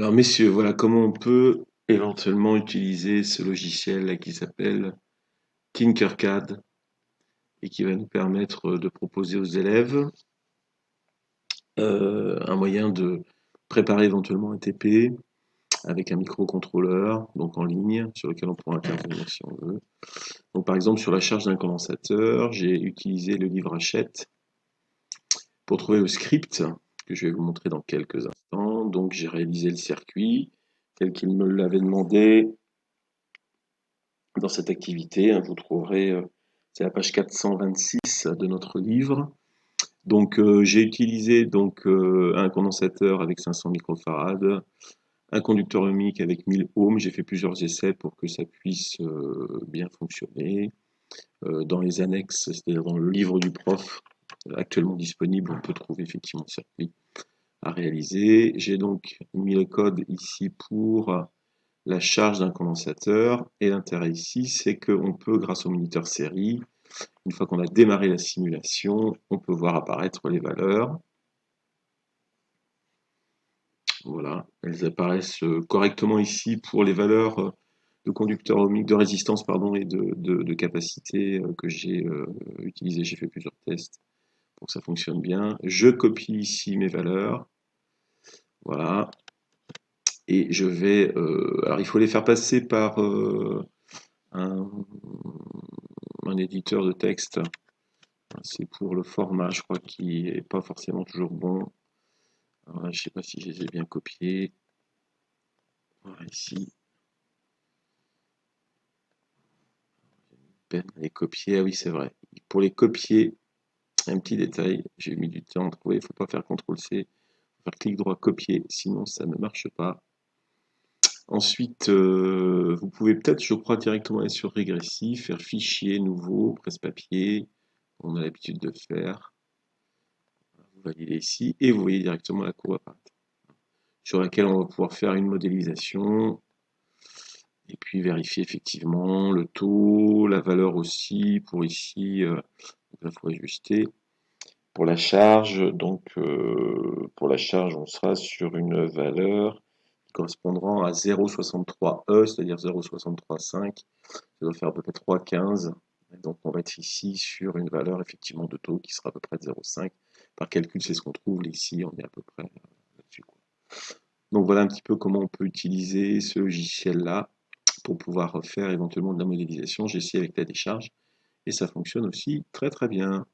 Alors messieurs, voilà comment on peut éventuellement utiliser ce logiciel là qui s'appelle Tinkercad et qui va nous permettre de proposer aux élèves un moyen de préparer éventuellement un TP avec un microcontrôleur, donc en ligne, sur lequel on pourra intervenir si on veut. Donc par exemple sur la charge d'un condensateur, j'ai utilisé le livre Hachette pour trouver le script que je vais vous montrer dans quelques instants. Donc j'ai réalisé le circuit tel qu'il me l'avait demandé dans cette activité, hein. Vous trouverez, c'est la page 426 de notre livre. Donc j'ai utilisé un condensateur avec 500 microfarad, un conducteur ohmique avec 1000 ohms. J'ai fait plusieurs essais pour que ça puisse bien fonctionner. Dans les annexes, c'est-à-dire dans le livre du prof actuellement disponible, on peut trouver effectivement le circuit à réaliser. J'ai donc mis le code ici pour la charge d'un condensateur. Et l'intérêt ici, c'est qu'on peut, grâce au moniteur série, une fois qu'on a démarré la simulation, on peut voir apparaître les valeurs. Voilà, elles apparaissent correctement ici pour les valeurs de conducteur ohmique, de résistance pardon, et de capacité que j'ai utilisées. J'ai fait plusieurs tests pour que ça fonctionne bien. Je copie ici mes valeurs. Voilà. Et je vais... alors il faut les faire passer par un, un éditeur de texte. C'est pour le format, je crois, qui est pas forcément toujours bon. Alors là, je sais pas si je les ai bien copiés. Voilà, ici, peine à les copier. Ah oui, c'est vrai. Pour les copier, un petit détail, j'ai mis du temps à trouver. Il ne faut pas faire CTRL-C, il faut faire clic droit copier, sinon ça ne marche pas. Ensuite, vous pouvez peut-être, je crois, directement aller sur régressif, faire fichier nouveau, presse-papier. On a l'habitude de faire. Vous validez ici et vous voyez directement la courbe apparaître, sur laquelle on va pouvoir faire une modélisation et puis vérifier effectivement le taux, la valeur aussi pour ici, donc là il faut ajuster. Pour la charge, pour la charge on sera sur une valeur qui correspondra à 0,63 E, c'est-à-dire 0,635, ça doit faire à peu près 3,15. Donc on va être ici sur une valeur effectivement de taux qui sera à peu près de 0,5. Par calcul, c'est ce qu'on trouve ici, on est à peu près là-dessus. Donc voilà un petit peu comment on peut utiliser ce logiciel-là pour pouvoir faire éventuellement de la modélisation. J'ai essayé avec la décharge et ça fonctionne aussi très très bien.